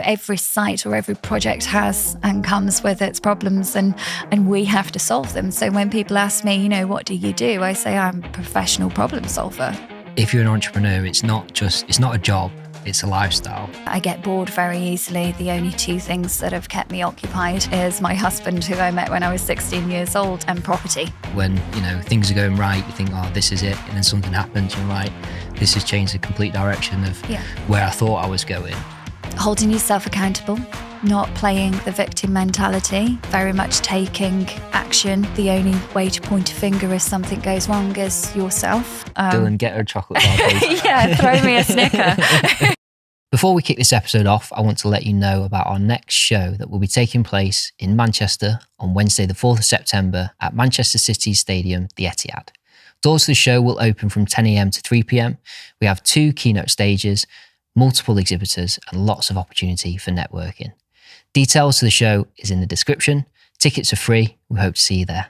Every site or every project has and comes with its problems, and we have to solve them. So when people ask me, what do you do? I say I'm a professional problem solver. If you're an entrepreneur, it's not a job, it's a lifestyle. I get bored very easily. The only two things that have kept me occupied is my husband, who I met when I was 16 years old, and property. When, things are going right, you think, oh, this is it. And then something happens, you're like, this has changed the complete direction of where I thought I was going. Holding yourself accountable, not playing the victim mentality, very much taking action. The only way to point a finger if something goes wrong is yourself. Dylan, get her a chocolate bar, please. Yeah, throw me a Snicker. Before we kick this episode off, I want to let you know about our next show that will be taking place in Manchester on Wednesday, the 4th of September at Manchester City Stadium, the Etihad. Doors to the show will open from 10 a.m. to 3 p.m. We have 2 keynote stages, multiple exhibitors, and lots of opportunity for networking. Details to the show is in the description. Tickets are free. We hope to see you there.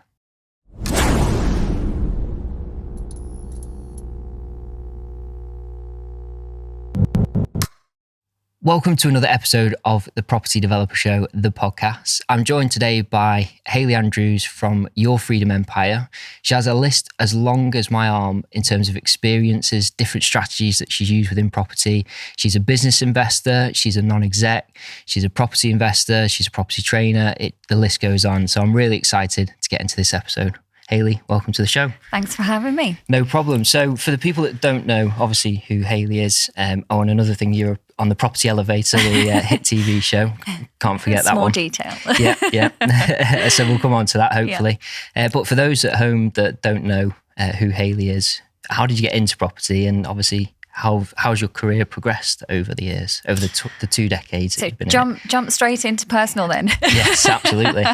Welcome to another episode of the Property Developer Show, the podcast. I'm joined today by Hayley Andrews from Your Freedom Empire. She has a list as long as my arm in terms of experiences, different strategies that she's used within property. She's a business investor, she's a non-exec, she's a property investor, she's a property trainer. The list goes on. So I'm really excited to get into this episode. Hayley, welcome to the show. Thanks for having me. No problem. So for the people that don't know, obviously, who Hayley is, and another thing, you're on the Property Elevator, the hit TV show. Can't forget that one. Small detail. Yeah. So we'll come on to that, hopefully. Yeah. But for those at home that don't know who Hayley is, how did you get into property? And obviously, how's your career progressed over the years, over the 2 decades that you've been in it? Jump straight into personal then. Yes, absolutely.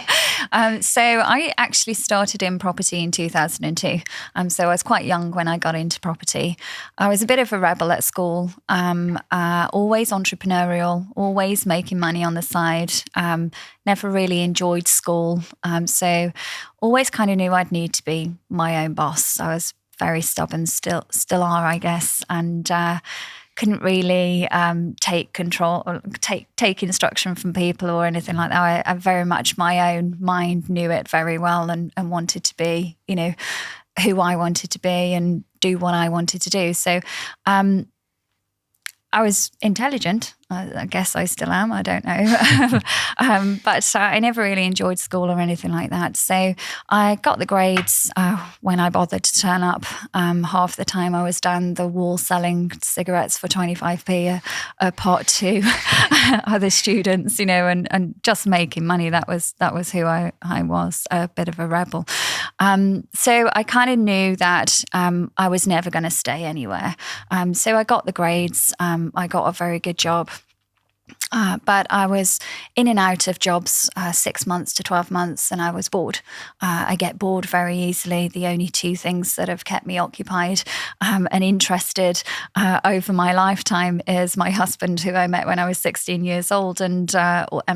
So I actually started in property in 2002. So I was quite young when I got into property. I was a bit of a rebel at school, always entrepreneurial, always making money on the side, never really enjoyed school. So always kind of knew I'd need to be my own boss. I was very stubborn, still are, I guess, and couldn't really take control or take instruction from people or anything like that. I very much, my own mind knew it very well and wanted to be, who I wanted to be and do what I wanted to do. So I was intelligent. I guess I still am. I don't know. But I never really enjoyed school or anything like that. So I got the grades when I bothered to turn up. Half the time I was down the wall selling cigarettes for 25p a pot to other students, and just making money. That was who I was, a bit of a rebel. So I kind of knew that I was never going to stay anywhere. So I got the grades. I got a very good job. But I was in and out of jobs 6 months to 12 months and I was bored. I get bored very easily. The only 2 things that have kept me occupied and interested over my lifetime is my husband, who I met when I was 16 years old, and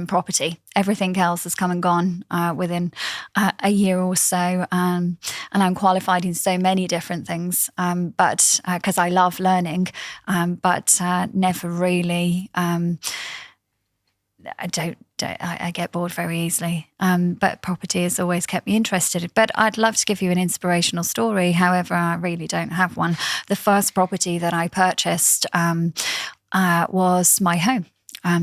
property. Everything else has come and gone within a year or so. And I'm qualified in so many different things, but because I love learning, but never really... I get bored very easily, but property has always kept me interested. But I'd love to give you an inspirational story. However, I really don't have one. The first property that I purchased was my home.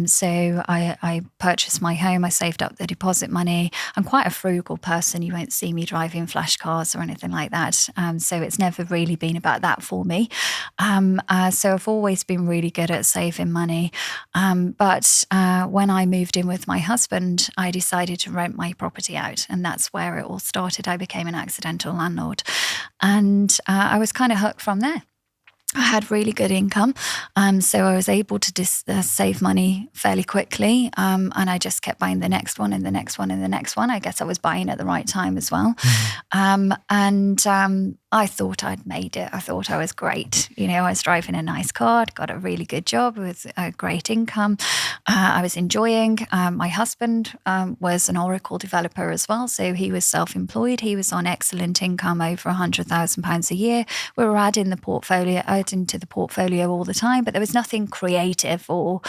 So I purchased my home. I saved up the deposit money. I'm quite a frugal person. You won't see me driving flash cars or anything like that. So it's never really been about that for me. So I've always been really good at saving money. But when I moved in with my husband, I decided to rent my property out. And that's where it all started. I became an accidental landlord. And I was kind of hooked from there. I had really good income, so I was able to save money fairly quickly, and I just kept buying the next one and the next one and the next one. I guess I was buying at the right time as well. And I thought I'd made it. I thought I was great. I was driving a nice car, got a really good job with a great income. I was enjoying. My husband was an Oracle developer as well, so he was self-employed. He was on excellent income, over £100,000 a year. We were adding to the portfolio all the time, but there was nothing creative or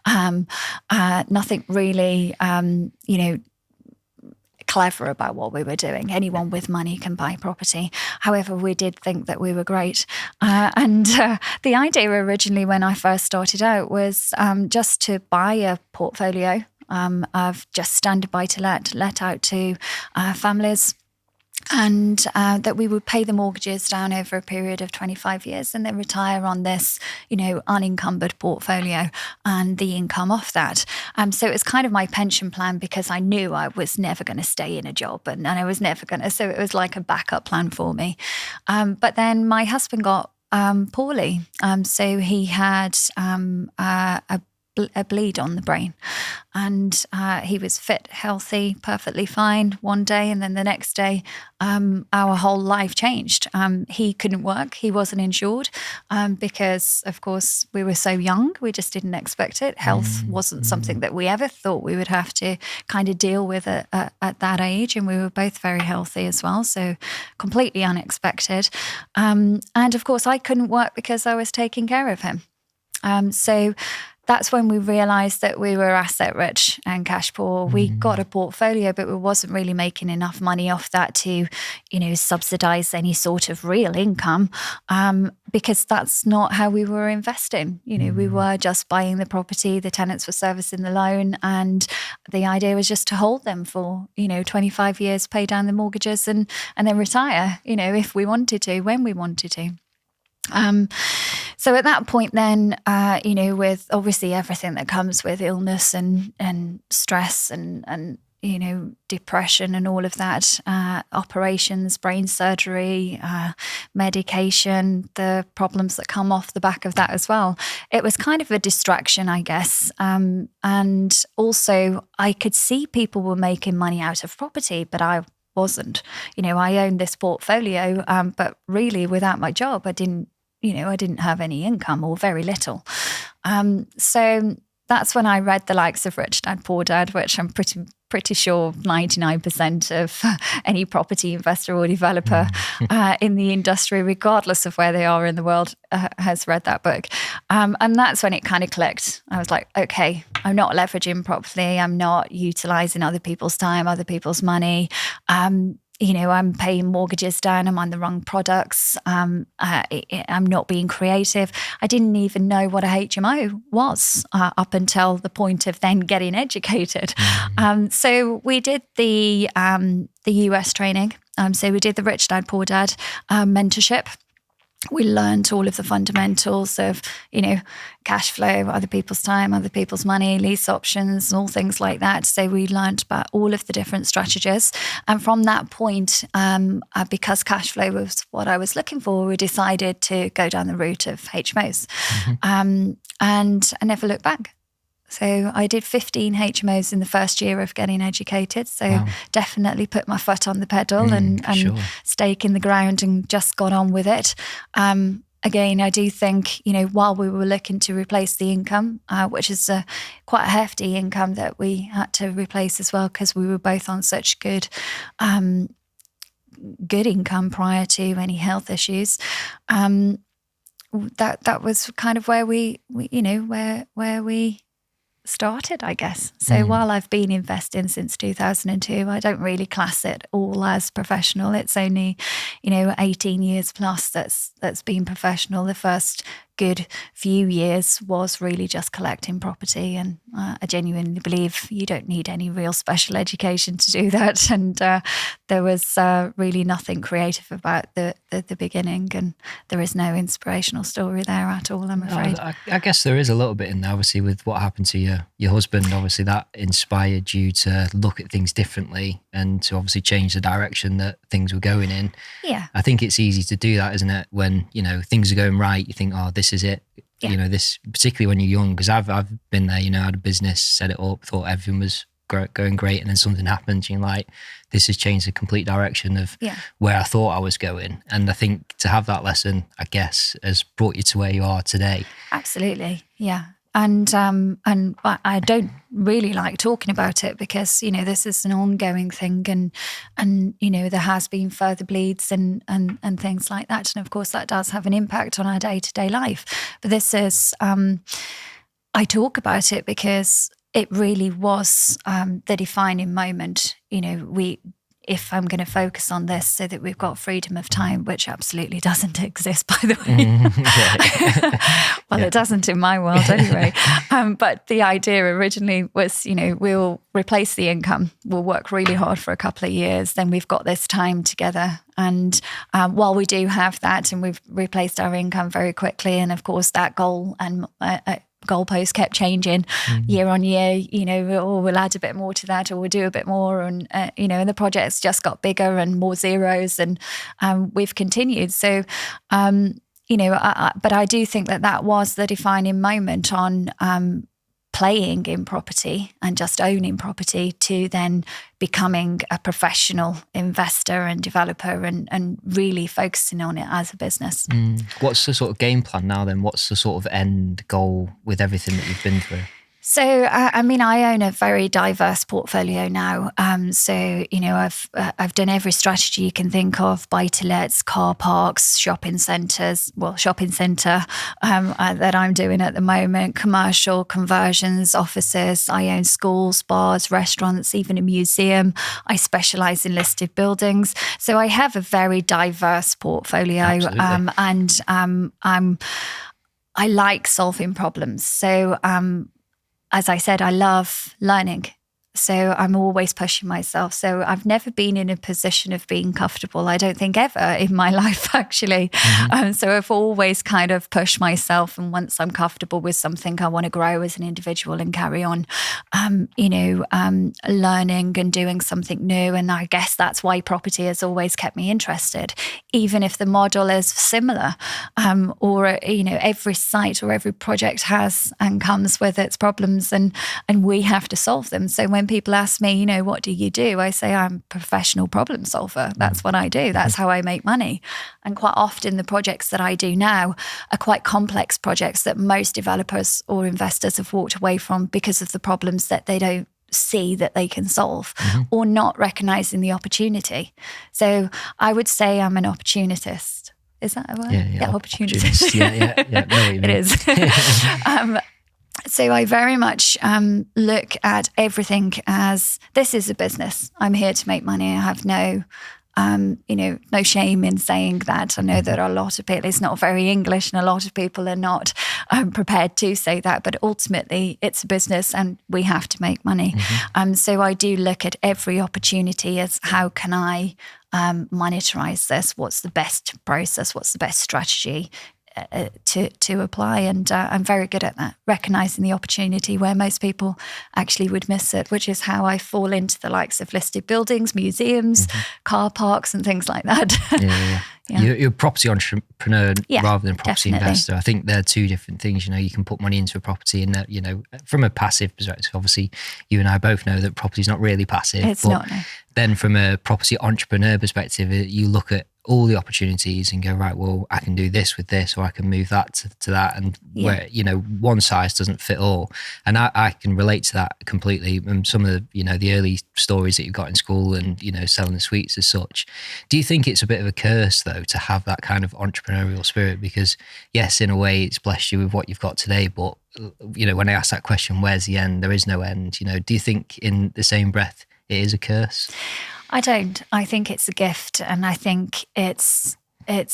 nothing really, clever about what we were doing. Anyone with money can buy property. However, we did think that we were great. And the idea originally when I first started out was just to buy a portfolio of just standard buy-to-let, let out to families, and that we would pay the mortgages down over a period of 25 years and then retire on this, unencumbered portfolio and the income off that. So it was kind of my pension plan, because I knew I was never going to stay in a job and I was never going to. So it was like a backup plan for me. But then my husband got poorly. So he had a bleed on the brain, and he was fit, healthy, perfectly fine one day, and then the next day our whole life changed. He couldn't work, he wasn't insured, because of course we were so young, we just didn't expect it. Health wasn't something that we ever thought we would have to kind of deal with at that age, and we were both very healthy as well, so completely unexpected. And of course I couldn't work because I was taking care of him. So that's when we realised that we were asset rich and cash poor. We got a portfolio, but we wasn't really making enough money off that to, subsidise any sort of real income, because that's not how we were investing. We were just buying the property, the tenants were servicing the loan, and the idea was just to hold them for, 25 years, pay down the mortgages and then retire, if we wanted to, when we wanted to. So at that point then, with obviously everything that comes with illness and stress and depression and all of that, operations, brain surgery, medication, the problems that come off the back of that as well. It was kind of a distraction, I guess. And also I could see people were making money out of property, but I wasn't. I owned this portfolio, but really without my job, I didn't have any income or very little. So that's when I read the likes of Rich Dad, Poor Dad, which I'm pretty sure 99% of any property investor or developer in the industry, regardless of where they are in the world, has read that book. And that's when it kind of clicked. I was like, okay, I'm not leveraging properly. I'm not utilizing other people's time, other people's money. I'm paying mortgages down. I'm on the wrong products. I'm not being creative. I didn't even know what a HMO was up until the point of then getting educated. So we did the US training. So we did the Rich Dad, Poor Dad mentorship. We learned all of the fundamentals of, cash flow, other people's time, other people's money, lease options, all things like that. So we learned about all of the different strategies. And from that point, because cash flow was what I was looking for, we decided to go down the route of HMOs. And I never looked back. So I did 15 HMOs in the first year of getting educated. So definitely put my foot on the pedal and stake in the ground and just got on with it. Again, I do think, while we were looking to replace the income, which is quite a hefty income that we had to replace as well, because we were both on such good income prior to any health issues. That was kind of where we started, I guess. So while I've been investing since 2002, I don't really class it all as professional. It's only, 18 years plus that's been professional. The first good few years was really just collecting property, and I genuinely believe you don't need any real special education to do that. And there was really nothing creative about the beginning, and there is no inspirational story there at all, I'm afraid. I guess there is a little bit in there, obviously, with what happened to your husband. Obviously that inspired you to look at things differently and to obviously change the direction that things were going in. Yeah. I think it's easy to do that, isn't it? When, things are going right, you think, oh, this is it. Yeah. This, particularly when you're young, because I've been there, I had a business, set it up, thought everything was going great, and then something happens, and you're like, this has changed the complete direction of where I thought I was going. And I think to have that lesson, I guess, has brought you to where you are today. Absolutely, yeah. And I don't really like talking about it because, you know, this is an ongoing thing, and you know, there has been further bleeds and things like that. And of course that does have an impact on our day-to-day life. But this is, I talk about it because it really was the defining moment. You know, if I'm going to focus on this so that we've got freedom of time, which absolutely doesn't exist, by the way. Well, it doesn't in my world anyway. But the idea originally was, you know, we'll replace the income. We'll work really hard for a couple of years. Then we've got this time together. And while we do have that, and we've replaced our income very quickly, and of course that goal and goalposts kept changing year on year, you know, we'll add a bit more to that, or we'll do a bit more. And, you know, and the projects just got bigger and more zeros, and we've continued. So, you know, but I do think that was the defining moment on playing in property and just owning property to then becoming a professional investor and developer and really focusing on it as a business. What's the sort of game plan now then? What's the sort of end goal with everything that you've been through? So, I mean, I own a very diverse portfolio now. So, you know, I've done every strategy you can think of: buy-to-lets, car parks, shopping centres. Well, shopping centre that I'm doing at the moment, commercial conversions, offices. I own schools, bars, restaurants, even a museum. I specialise in listed buildings. So I have a very diverse portfolio, and I like solving problems. So. As I said, I love learning. So I'm always pushing myself. So I've never been in a position of being comfortable, I don't think ever in my life, actually. So I've always kind of pushed myself. And once I'm comfortable with something, I want to grow as an individual and carry on, you know, learning and doing something new. And I guess that's why property has always kept me interested, even if the model is similar, or, you know, every site or every project has and comes with its problems, and we have to solve them. So when people ask me, you know, what do you do? I say I'm a professional problem solver. That's what I do. That's how I make money. And quite often the projects that I do now are quite complex projects that most developers or investors have walked away from because of the problems that they don't see that they can solve, or not recognizing the opportunity. So I would say I'm an opportunist. Is that a word? Yeah, opportunist. Yeah. No, it is. So I very much look at everything as, this is a business. I'm here to make money. I have no, you know, no shame in saying that. I know that a lot of people, it's not very English, and a lot of people are not prepared to say that. But ultimately, it's a business, and we have to make money. So I do look at every opportunity as, how can I monetize this? What's the best process? What's the best strategy to apply? And I'm very good at that, recognizing the opportunity where most people actually would miss it, which is how I fall into the likes of listed buildings, museums, car parks, and things like that. Yeah. You're a property entrepreneur rather than a property definitely. investor. I think they're two different things. You know, you can put money into a property, and that, you know, from a passive perspective, obviously you and I both know that property is not really passive. It's not, no. Then from a property entrepreneur perspective, you look at all the opportunities and go, right, well, I can do this with this, or I can move that to that. And where, you know, one size doesn't fit all. And I can relate to that completely. And some of the, you know, the early stories that you've got in school and, you know, selling the sweets as such. Do you think it's a bit of a curse though, to have that kind of entrepreneurial spirit? Because yes, in a way it's blessed you with what you've got today, but you know, when I ask that question, where's the end? There is no end. You know, do you think in the same breath it is a curse? I don't. I think it's a gift, and I think it's a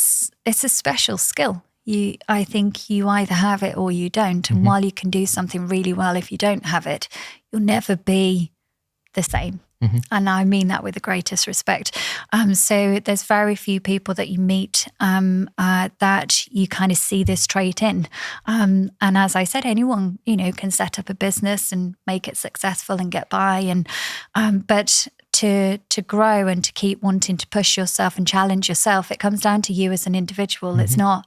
special skill. I think you either have it or you don't. And while you can do something really well, if you don't have it, you'll never be the same. And I mean that with the greatest respect. So there's very few people that you meet that you kind of see this trait in. And as I said, anyone, you know, can set up a business and make it successful and get by. And but to grow and to keep wanting to push yourself and challenge yourself, it comes down to you as an individual. It's not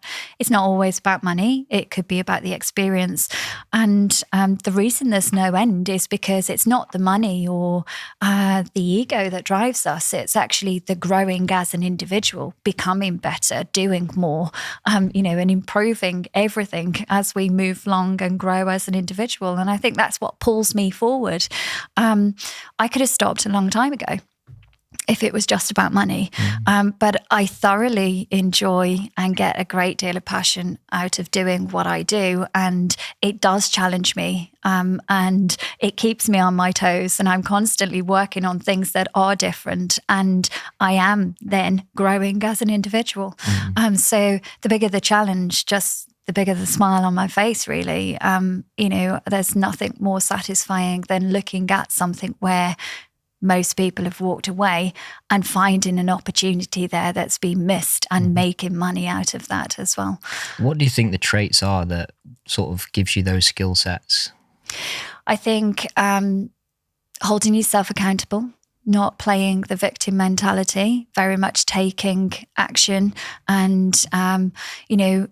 always about money. It could be about the experience. And the reason there's no end is because it's not the money or the ego that drives us. It's actually the growing as an individual, becoming better, doing more, and improving everything as we move along and grow as an individual. And I think that's what pulls me forward. I could have stopped a long time ago if it was just about money. But I thoroughly enjoy and get a great deal of passion out of doing what I do. And it does challenge me, and it keeps me on my toes. And I'm constantly working on things that are different. And I am then growing as an individual. So the bigger the challenge, just the bigger the smile on my face, really. There's nothing more satisfying than looking at something where most people have walked away and finding an opportunity there that's been missed and making money out of that as well. What do you think the traits are that sort of gives you those skill sets? I think holding yourself accountable, not playing the victim mentality, very much taking action. And,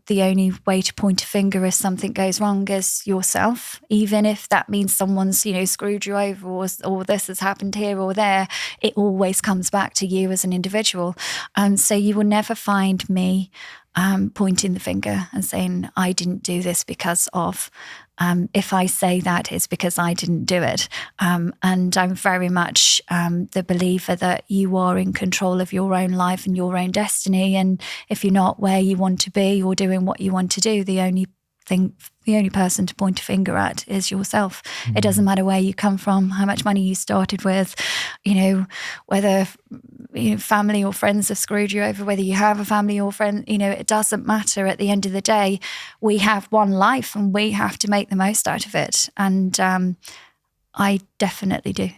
the only way to point a finger if something goes wrong is yourself, even if that means someone's, screwed you over or this has happened here or there, it always comes back to you as an individual. So you will never find me pointing the finger and saying, I didn't do this because of. If I say that, it's because I didn't do it. And I'm very much the believer that you are in control of your own life and your own destiny. And if you're not where you want to be or doing what you want to do, the only person to point a finger at is yourself. It doesn't matter where you come from, how much money you started with, whether family or friends have screwed you over, whether you have a family or friend, it doesn't matter. At the end of the day, we have one life and we have to make the most out of it. And I definitely do.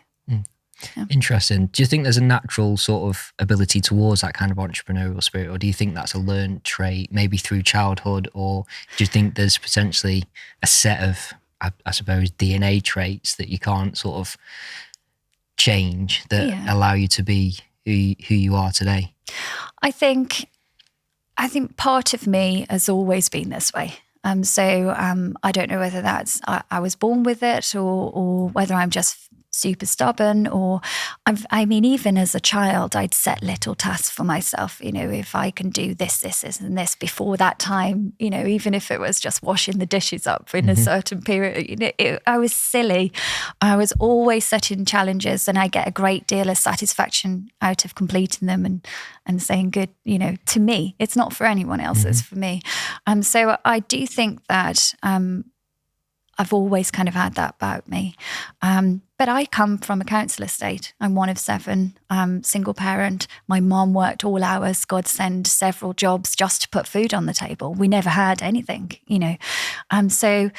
Yeah. Interesting. Do you think there's a natural sort of ability towards that kind of entrepreneurial spirit, or do you think that's a learned trait, maybe through childhood, or do you think there's potentially a set of, I suppose, DNA traits that you can't sort of change that allow you to be who you are today? I think part of me has always been this way. So I don't know whether that's I was born with it or whether I'm just super stubborn, or even as a child, I'd set little tasks for myself. If I can do this, and this before that time, even if it was just washing the dishes up in a certain period, I was silly. I was always setting challenges, and I get a great deal of satisfaction out of completing them and saying good, to me. It's not for anyone else, it's for me. So I do think that I've always kind of had that about me. But I come from a council estate. I'm one of 7, single parent. My mom worked all hours, God send several jobs just to put food on the table. We never had anything, So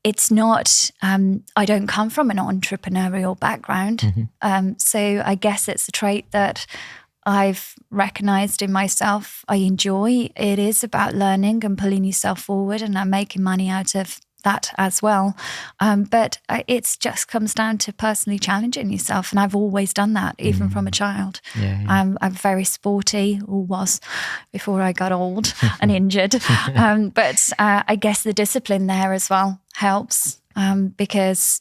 it's not, I don't come from an entrepreneurial background. So I guess it's a trait that I've recognized in myself. I enjoy. It is about learning and pulling yourself forward, and I'm making money out of that as well. But it just comes down to personally challenging yourself. And I've always done that, even from a child. I'm very sporty, or was before I got old and injured. But I guess the discipline there as well helps. Because,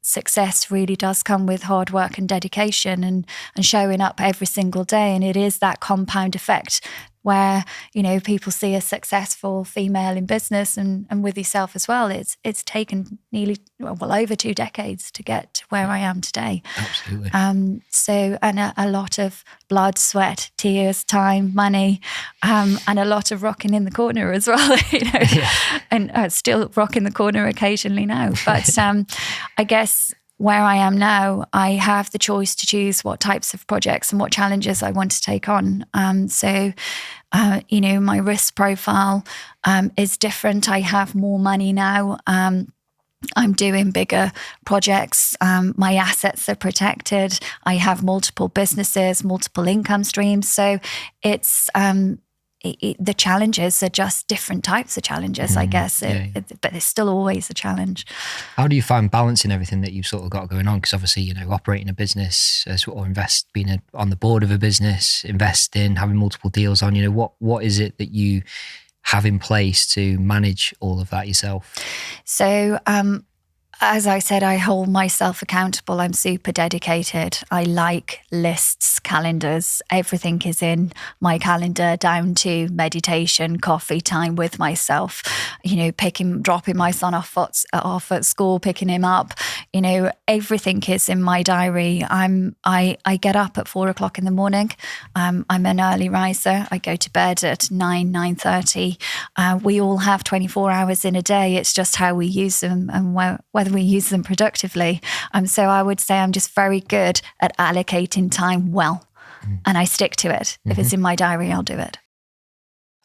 success really does come with hard work and dedication and showing up every single day. And it is that compound effect where, people see a successful female in business and with yourself as well. It's taken nearly, over 2 decades to get to where I am today. Absolutely. And a lot of blood, sweat, tears, time, money, and a lot of rocking in the corner as well, and still rocking the corner occasionally now. But I guess where I am now, I have the choice to choose what types of projects and what challenges I want to take on. My risk profile is different. I have more money now. I'm doing bigger projects. My assets are protected. I have multiple businesses, multiple income streams. So it's the challenges are just different types of challenges, I guess. But there's still always a challenge. How do you find balancing everything that you've sort of got going on? Because obviously, operating a business or being on the board of a business, investing, having multiple deals on, what is it that you have in place to manage all of that yourself? So, as I said, I hold myself accountable. I'm super dedicated. I like lists, calendars. Everything is in my calendar, down to meditation, coffee time with myself, dropping my son off at school, picking him up. Everything is in my diary. I get up at 4:00 in the morning. I'm an early riser. I go to bed at 9:30. We all have 24 hours in a day. It's just how we use them and whether we use them productively. So I would say I'm just very good at allocating time well, and I stick to it. If it's in my diary, I'll do it.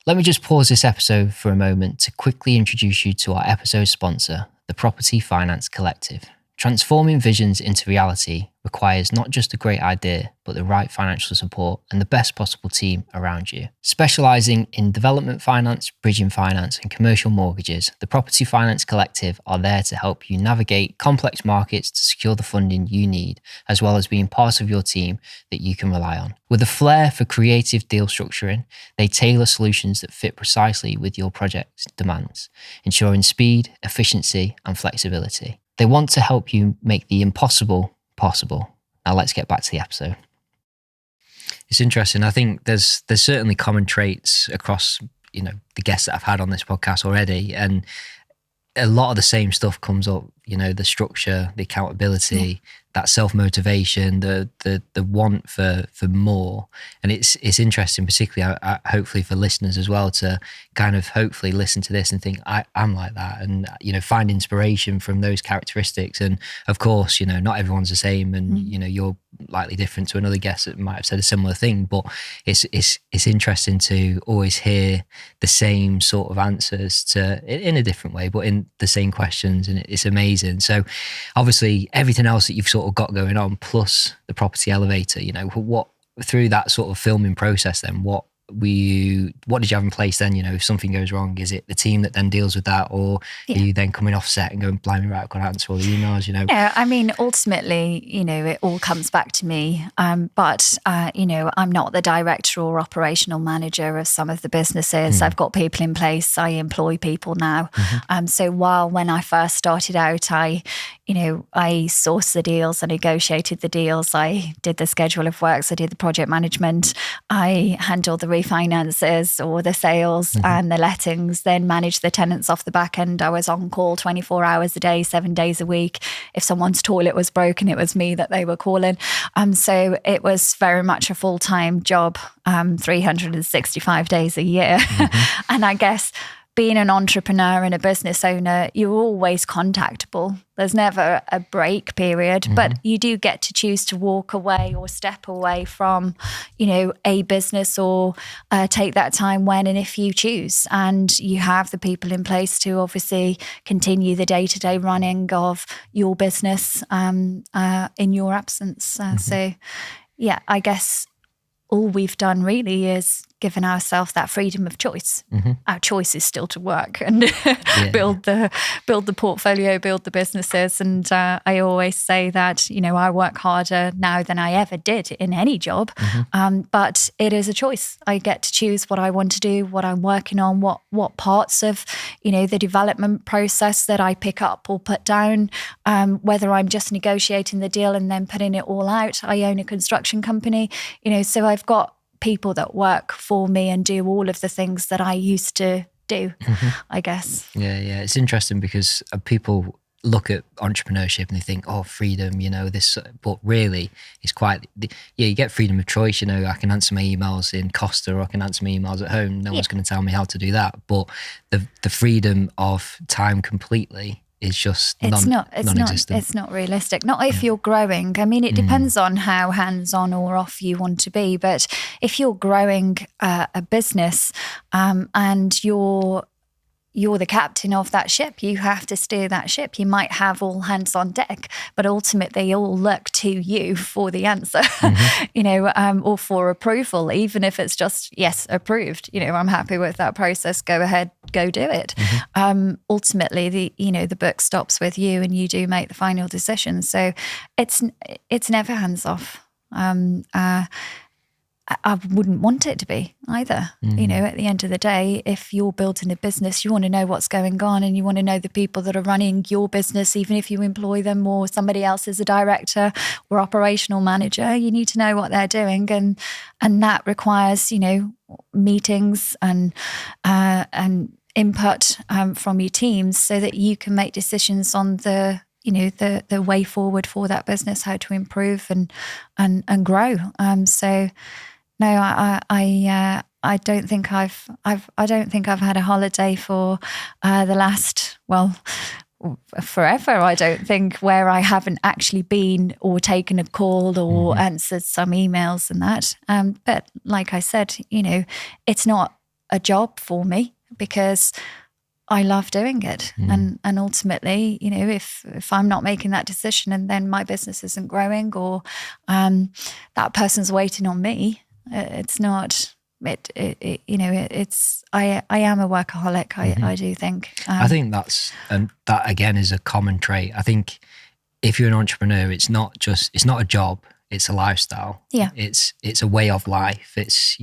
Let me just pause this episode for a moment to quickly introduce you to our episode sponsor, the Property Finance Collective. Transforming visions into reality requires not just a great idea, but the right financial support and the best possible team around you. Specialising in development finance, bridging finance, and commercial mortgages, the Property Finance Collective are there to help you navigate complex markets to secure the funding you need, as well as being part of your team that you can rely on. With a flair for creative deal structuring, they tailor solutions that fit precisely with your project's demands, ensuring speed, efficiency, and flexibility. They want to help you make the impossible possible. Now let's get back to the episode. It's interesting. I think there's certainly common traits across, the guests that I've had on this podcast already. And a lot of the same stuff comes up, the structure, the accountability, that self-motivation, the want for more. And it's interesting, particularly hopefully for listeners as well, to kind of hopefully listen to this and think, I'm like that, and find inspiration from those characteristics. And of course, not everyone's the same, and you're likely different to another guest that might have said a similar thing, but it's interesting to always hear the same sort of answers in a different way, but in the same questions, and it's amazing. So obviously everything else that you've sort of got going on, plus the property elevator, what through that sort of filming process, then what did you have in place then? If something goes wrong, is it the team that then deals with that, or are you then coming off set and going, blimey, right, I've got to answer all the emails? Yeah, I mean, ultimately, it all comes back to me. But I'm not the director or operational manager of some of the businesses. I've got people in place. I employ people now. So when I first started out, I sourced the deals, I negotiated the deals, I did the schedule of works, I did the project management, I handled the refinances or the sales and the lettings, then managed the tenants off the back end. I was on call 24 hours a day, 7 days a week. If someone's toilet was broken, it was me that they were calling. So it was very much a full-time job, 365 days a year. And I guess being an entrepreneur and a business owner, you're always contactable. There's never a break period, but you do get to choose to walk away or step away from, a business, or take that time when and if you choose. And you have the people in place to obviously continue the day-to-day running of your business in your absence. So, yeah, I guess all we've done really is given ourselves that freedom of choice. Our choice is still to work and build the portfolio, build the businesses. And I always say that, I work harder now than I ever did in any job. But it is a choice. I get to choose what I want to do, what I'm working on, what parts of, the development process that I pick up or put down, whether I'm just negotiating the deal and then putting it all out. I own a construction company, so I've got people that work for me and do all of the things that I used to do, I guess. Yeah. It's interesting because people look at entrepreneurship and they think, oh, freedom, this, but really it's quite, you get freedom of choice. I can answer my emails in Costa, or I can answer my emails at home. No one's going to tell me how to do that. But the freedom of time completely is just non-existent. It's not realistic. Not if you're growing. I mean, it depends on how hands-on or off you want to be. But if you're growing a business and you're you're the captain of that ship. You have to steer that ship. You might have all hands on deck, but ultimately they all look to you for the answer, or for approval, even if it's just, yes, approved. I'm happy with that process. Go ahead, go do it. Ultimately, the book stops with you and you do make the final decision. So it's never hands off. I wouldn't want it to be either. At the end of the day, if you're building a business, you want to know what's going on and you want to know the people that are running your business, even if you employ them or somebody else is a director or operational manager, you need to know what they're doing. And that requires, meetings and input from your teams so that you can make decisions on the way forward for that business, how to improve and grow. So no, I don't think I've had a holiday for the last, forever. I don't think, where I haven't actually been or taken a call or answered some emails and that. But like I said, it's not a job for me because I love doing it. And ultimately, if I'm not making that decision and then my business isn't growing or that person's waiting on me, it's not, it's, I am a workaholic. I do think. I think that again is a common trait. I think if you're an entrepreneur, it's not a job. It's a lifestyle. Yeah. It's a way of life. It's,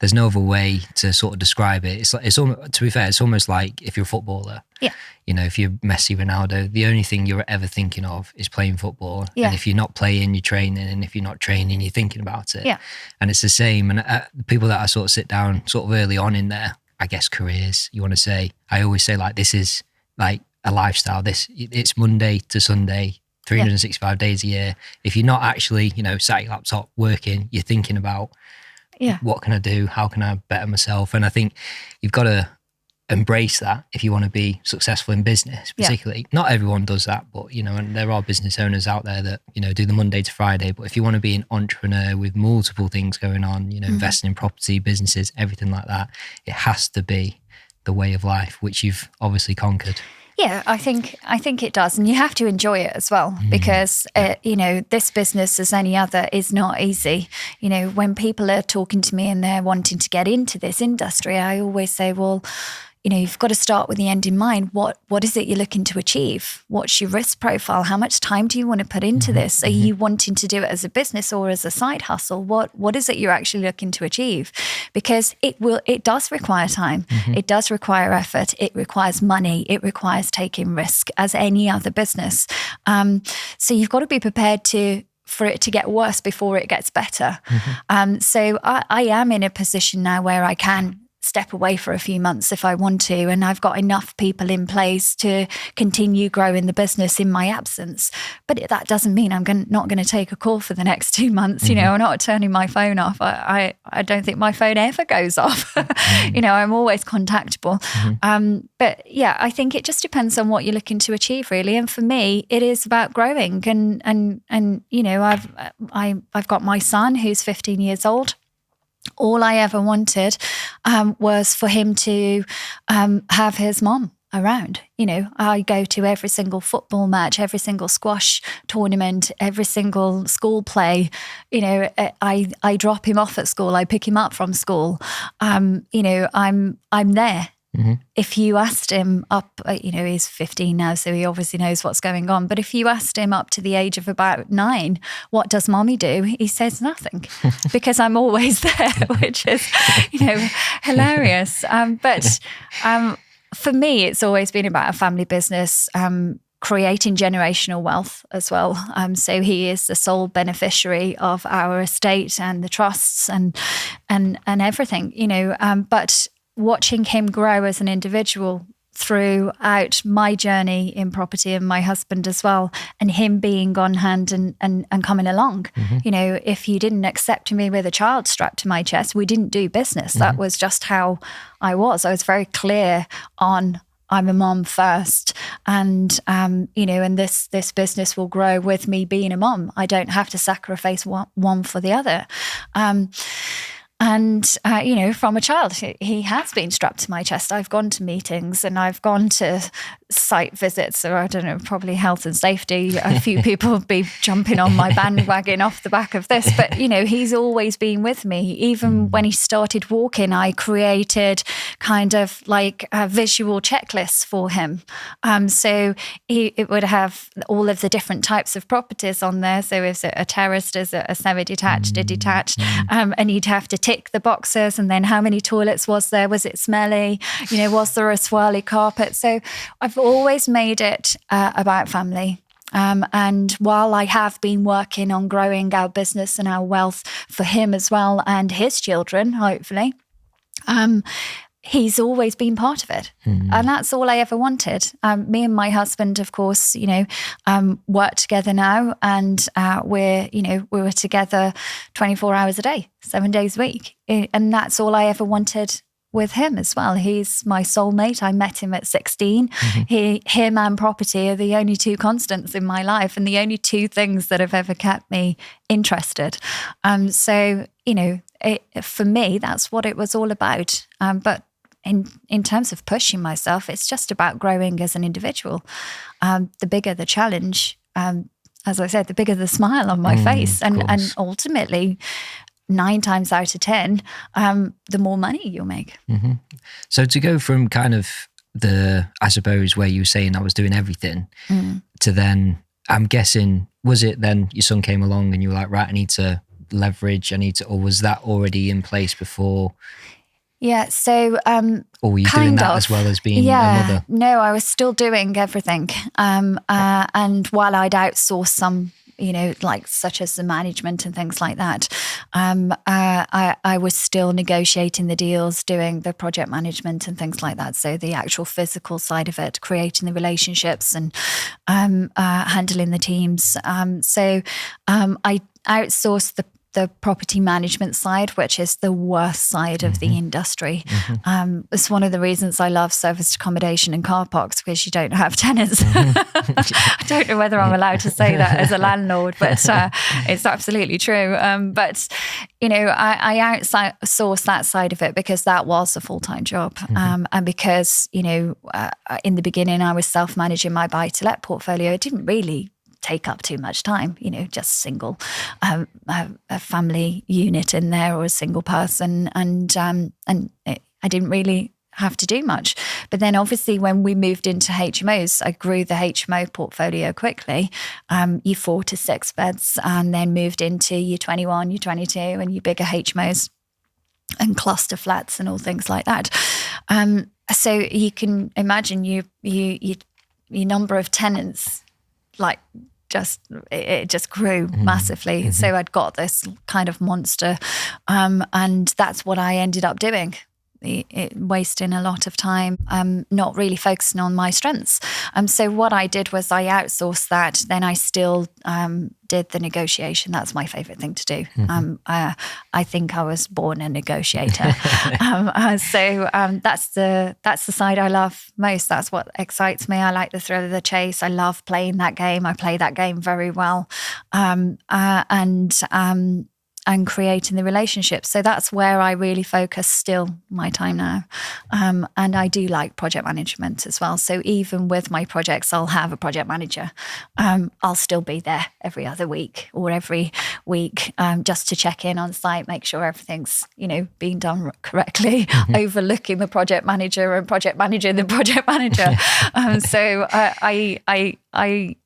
there's no other way to sort of describe it. It's almost, to be fair, it's almost like if you're a footballer. Yeah. If you're Messi, Ronaldo, the only thing you're ever thinking of is playing football. Yeah. And if you're not playing, you're training. And if you're not training, you're thinking about it. Yeah. And it's the same. And the people that I sort of sit down sort of early on in their, I guess, careers, you want to say, I always say like, this is like a lifestyle. It's Monday to Sunday, 365 days a year. If you're not actually, sat at your laptop working, you're thinking about what can I do? How can I better myself? And I think you've got to embrace that if you want to be successful in business, particularly. Not everyone does that, but, and there are business owners out there that, do the Monday to Friday. But if you want to be an entrepreneur with multiple things going on, investing in property, businesses, everything like that, it has to be the way of life, which you've obviously conquered. Yeah, I think it does. And you have to enjoy it as well because, this business, as any other, is not easy. When people are talking to me and they're wanting to get into this industry, I always say, well, you've got to start with the end in mind. What is it you're looking to achieve? What's your risk profile? How much time do you want to put into this? Are you wanting to do it as a business or as a side hustle? What is it you're actually looking to achieve? Because it does require time. It does require effort. It requires money. It requires taking risk as any other business. So you've got to be prepared for it to get worse before it gets better. So I am in a position now where I can step away for a few months if I want to, and I've got enough people in place to continue growing the business in my absence. But that doesn't mean I'm not going to take a call for the next 2 months. I'm not turning my phone off. I don't think my phone ever goes off. I'm always contactable. But yeah, I think it just depends on what you're looking to achieve, really. And for me, it is about growing. And I've got my son who's 15 years old. All I ever wanted was for him to have his mom around. I go to every single football match, every single squash tournament, every single school play. I drop him off at school. I pick him up from school. I'm there. If you asked him up, he's 15 now, so he obviously knows what's going on. But if you asked him up to the age of about 9, what does mommy do? He says nothing because I'm always there, which is, hilarious. But for me, it's always been about a family business, creating generational wealth as well. So he is the sole beneficiary of our estate and the trusts and everything, but watching him grow as an individual throughout my journey in property and my husband as well, and him being on hand and coming along. If you didn't accept me with a child strapped to my chest, we didn't do business. That was just how I was. I was very clear on, I'm a mom first, and and this business will grow with me being a mom. I don't have to sacrifice one for the other. And, from a child, he has been strapped to my chest. I've gone to meetings and I've gone to site visits, or I don't know, probably health and safety. A few people will be jumping on my bandwagon off the back of this. But, he's always been with me. Even when he started walking, I created kind of like a visual checklists for him. So it would have all of the different types of properties on there. So is it a terraced, is it a semi-detached, a detached? And you'd have to tick the boxes, and then how many toilets was there? Was it smelly? Was there a swirly carpet? So I've always made it about family. And while I have been working on growing our business and our wealth for him as well, and his children, hopefully, he's always been part of it. And that's all I ever wanted. Me and my husband, of course, work together now, and we were together 24 hours a day, 7 days a week. And that's all I ever wanted with him as well. He's my soulmate. I met him at 16. Him and property are the only two constants in my life, and the only two things that have ever kept me interested. For me, that's what it was all about. But in terms of pushing myself, it's just about growing as an individual. The bigger the challenge, as I said, the bigger the smile on my face. And ultimately, 9 times out of 10, the more money you'll make. So to go from kind of I suppose where you were saying I was doing everything to then, I'm guessing, was it then your son came along and you were like, right, I need to leverage, or was that already in place before? Yeah, so or were you doing that as well as being a mother? No, I was still doing everything. And while I'd outsourced some, like such as the management and things like that, I was still negotiating the deals, doing the project management and things like that. So the actual physical side of it, creating the relationships and handling the teams. So I outsourced the property management side, which is the worst side of the industry. It's one of the reasons I love serviced accommodation and car parks, because you don't have tenants. I don't know whether I'm allowed to say that as a landlord, but it's absolutely true. But I outsourced that side of it because that was a full-time job. And because, in the beginning, I was self-managing my buy-to-let portfolio. It didn't really take up too much time, just single, a family unit in there or a single person. And I didn't really have to do much. But then obviously when we moved into HMOs, I grew the HMO portfolio quickly, your 4 to 6 beds, and then moved into your 21, your 22 and your bigger HMOs and cluster flats and all things like that. So you can imagine your number of tenants, like, it just grew massively. So I'd got this kind of monster, and that's what I ended up doing. Wasting a lot of time, not really focusing on my strengths. So what I did was I outsourced that. Then I still did the negotiation. That's my favorite thing to do. I think I was born a negotiator. So that's the side I love most. That's what excites me. I like the thrill of the chase. I love playing that game. I play that game very well. And creating the relationships. So that's where I really focus still my time now. And I do like project management as well. So even with my projects, I'll have a project manager. I'll still be there every other week or every week, just to check in on site, make sure everything's, being done correctly, overlooking the project manager and project managing the project manager. So I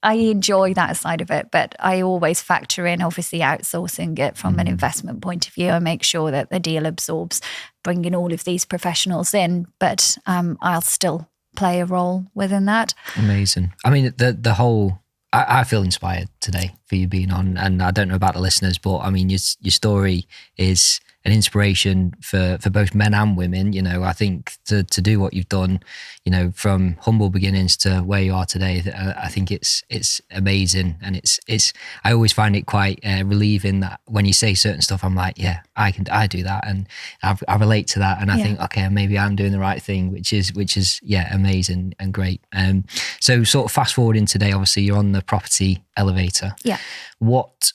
enjoy that side of it, but I always factor in obviously outsourcing it from an investment point of view. I make sure that the deal absorbs bringing all of these professionals in, but I'll still play a role within that. Amazing. I mean, the whole, I feel inspired today for you being on, and I don't know about the listeners, but I mean, your story is an inspiration for both men and women. I think to do what you've done, from humble beginnings to where you are today, I think it's amazing. And it's I always find it quite relieving that when you say certain stuff, I'm like, yeah, I do that, and I relate to that, and I think, okay, maybe I'm doing the right thing, which is amazing and great. So sort of fast forwarding today, obviously you're on the property elevator. Yeah. What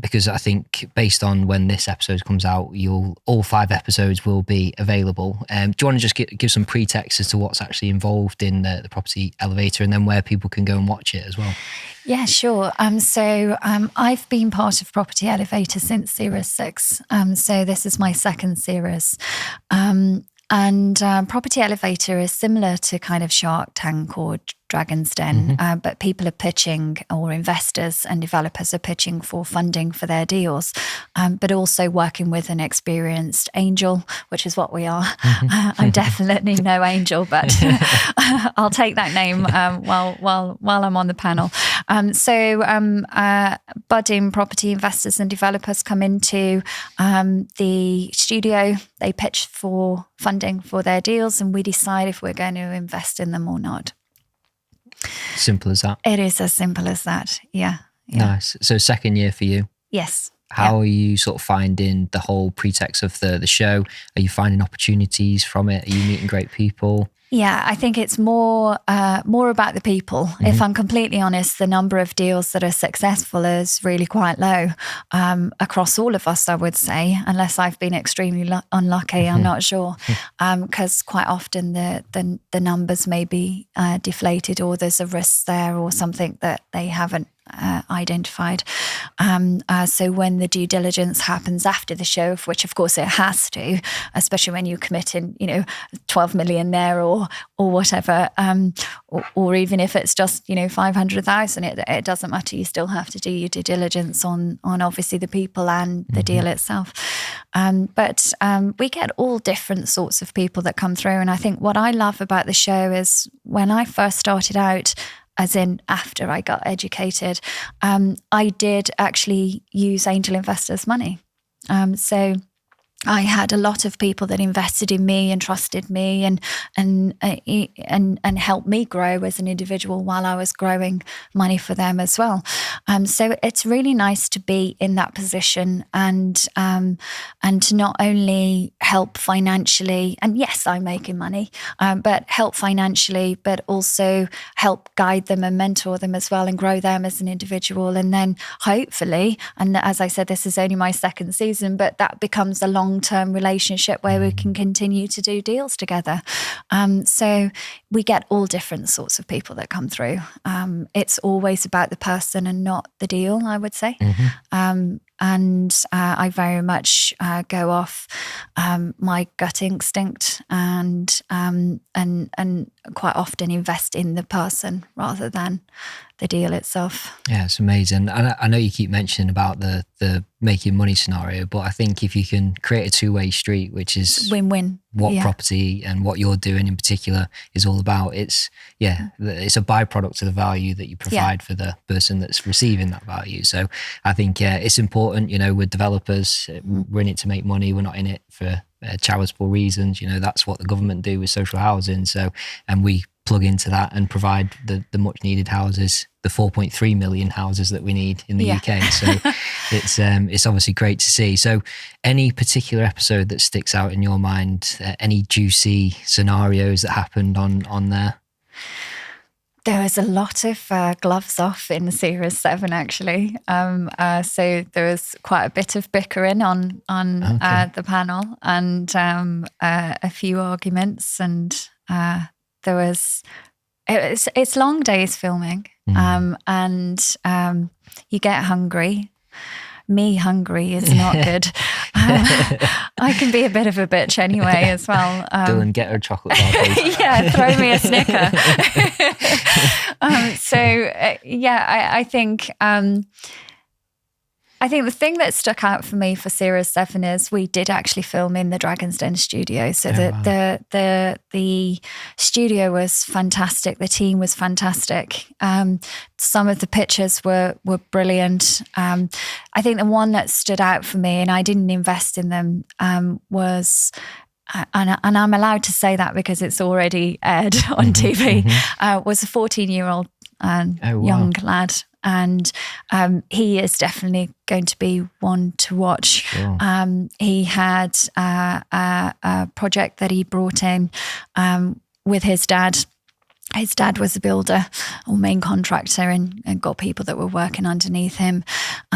because I think based on when this episode comes out, you're all 5 episodes will be available. Do you want to just give some pretext as to what's actually involved in the Property Elevator, and then where people can go and watch it as well? Yeah, sure. So I've been part of Property Elevator since Series 6. So this is my second series. And Property Elevator is similar to kind of Shark Tank or Dragon's Den, but people are pitching, or investors and developers are pitching for funding for their deals, but also working with an experienced angel, which is what we are. I'm definitely no angel, but I'll take that name while I'm on the panel. Budding property investors and developers come into the studio. They pitch for funding for their deals, and we decide if we're going to invest in them or not. Simple as that. It is as simple as that. Yeah. Nice. So second year for you. Yes. How are you sort of finding the whole pretext of the show? Are you finding opportunities from it? Are you meeting great people? Yeah, I think it's more about the people. If I'm completely honest, the number of deals that are successful is really quite low across all of us, I would say, unless I've been extremely unlucky. I'm not sure, because quite often the numbers may be deflated, or there's a risk there, or something that they haven't identified. So when the due diligence happens after the show, which of course it has to, especially when you're committing, 12 million there or whatever, or even if it's just, 500,000, it doesn't matter. You still have to do your due diligence on obviously the people and the deal itself. But we get all different sorts of people that come through. And I think what I love about the show is when I first started out, as in after I got educated, I did actually use angel investors' money. So I had a lot of people that invested in me and trusted me and helped me grow as an individual while I was growing money for them as well. So it's really nice to be in that position and to not only help financially, and yes, I'm making money, but help financially, but also help guide them and mentor them as well and grow them as an individual. And then hopefully, and as I said, this is only my second season, but that becomes a long-term relationship where we can continue to do deals together. So we get all different sorts of people that come through. It's always about the person and not the deal, I would say. And I very much go off my gut instinct and quite often invest in the person rather than the deal itself. Yeah, it's amazing. And I know you keep mentioning about the making money scenario, but I think if you can create a two-way street, which is win-win, what property and what you're doing in particular is all about, it's a byproduct of the value that you provide for the person that's receiving that value. So I think it's important, with developers, we're in it to make money. We're not in it for charitable reasons. That's what the government do with social housing. So, and we plug into that and provide the much needed houses, the 4.3 million houses that we need in the UK. So it's obviously great to see. So any particular episode that sticks out in your mind, any juicy scenarios that happened on there? There was a lot of gloves off in Series 7, actually. So there was quite a bit of bickering on the panel, and a few arguments, and it's long days filming, and you get hungry. Me hungry is not good. I can be a bit of a bitch anyway as well. Dylan, get her a chocolate bar, please. Yeah, throw me a Snicker. I think the thing that stuck out for me for Series 7 is we did actually film in the Dragon's Den studio. So the studio was fantastic. The team was fantastic. Some of the pictures were brilliant. I think the one that stood out for me, and I didn't invest in them, was... And I'm allowed to say that because it's already aired on TV, was a 14-year-old young lad. And he is definitely going to be one to watch. Sure. He had a project that he brought in with his dad. His dad was a builder or main contractor and got people that were working underneath him.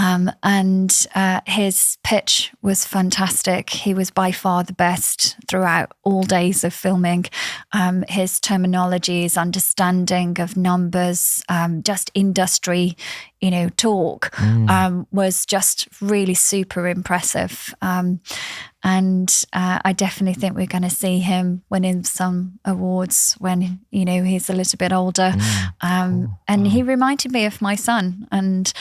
And his pitch was fantastic. He was by far the best throughout all days of filming. His terminology, his understanding of numbers, just industry, talk was just really super impressive. And I definitely think we're going to see him winning some awards when, he's a little bit older. And he reminded me of my son, and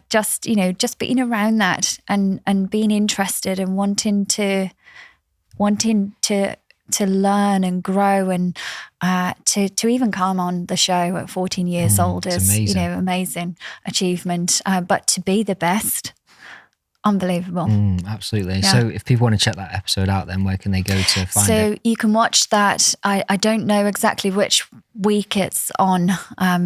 just being around that and being interested and wanting to learn and grow and to even come on the show at 14 years old is amazing achievement. But to be the best, unbelievable. Absolutely. Yeah. So if people want to check that episode out, then where can they go to find it? So you can watch that. I don't know exactly which week it's on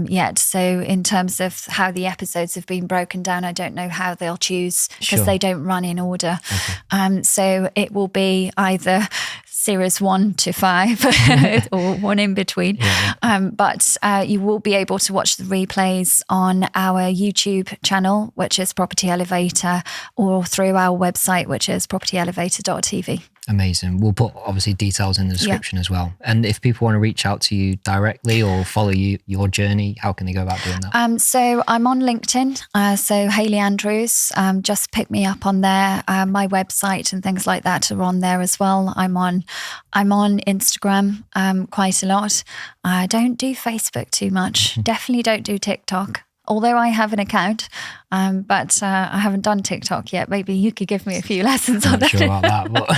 yet. So in terms of how the episodes have been broken down, I don't know how they'll choose because they don't run in order. Okay. So it will be either series 1 to 5 or one in between. Yeah. But you will be able to watch the replays on our YouTube channel, which is Property Elevator, or through our website, which is propertyelevator.tv. Amazing. We'll put obviously details in the description as well. And if people want to reach out to you directly or follow your journey, how can they go about doing that? So I'm on LinkedIn. So Hayley Andrews, just pick me up on there. My website and things like that are on there as well. I'm on Instagram quite a lot. I don't do Facebook too much. Definitely don't do TikTok. Although I have an account, but I haven't done TikTok yet. Maybe you could give me a few lessons on that. Not sure about that, but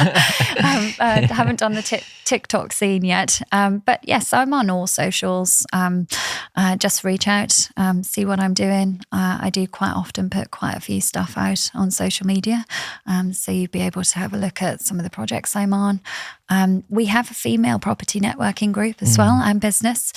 I haven't done the TikTok scene yet. But yes, I'm on all socials. Just reach out, see what I'm doing. I do quite often put quite a few stuff out on social media. So you'd be able to have a look at some of the projects I'm on. We have a female property networking group as well, and business.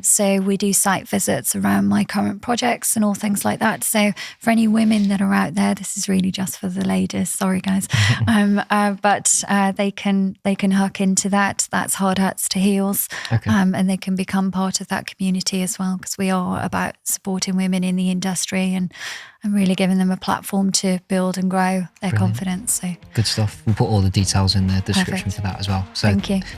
So we do site visits around my current projects and all things like that. So for any women that are out there, this is really just for the ladies. Sorry, guys. But they can hook into that. That's Hard Hats to Heels. Okay. And they can become part of that community as well, because we are about supporting women in the industry and really giving them a platform to build and grow their confidence. So good stuff. We'll put all the details in the description for that as well. So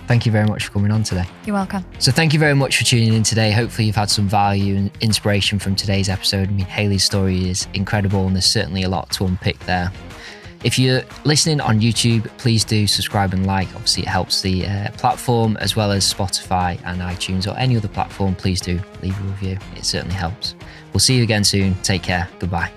thank you very much for coming on today. You're welcome. So thank you very much for tuning in today. Hopefully you've had some value and inspiration from today's episode. I mean, Hayley's story is incredible and there's certainly a lot to unpick there. If you're listening on YouTube, please do subscribe and like. Obviously, it helps the platform, as well as Spotify and iTunes or any other platform. Please do leave a review. It certainly helps. We'll see you again soon. Take care. Goodbye.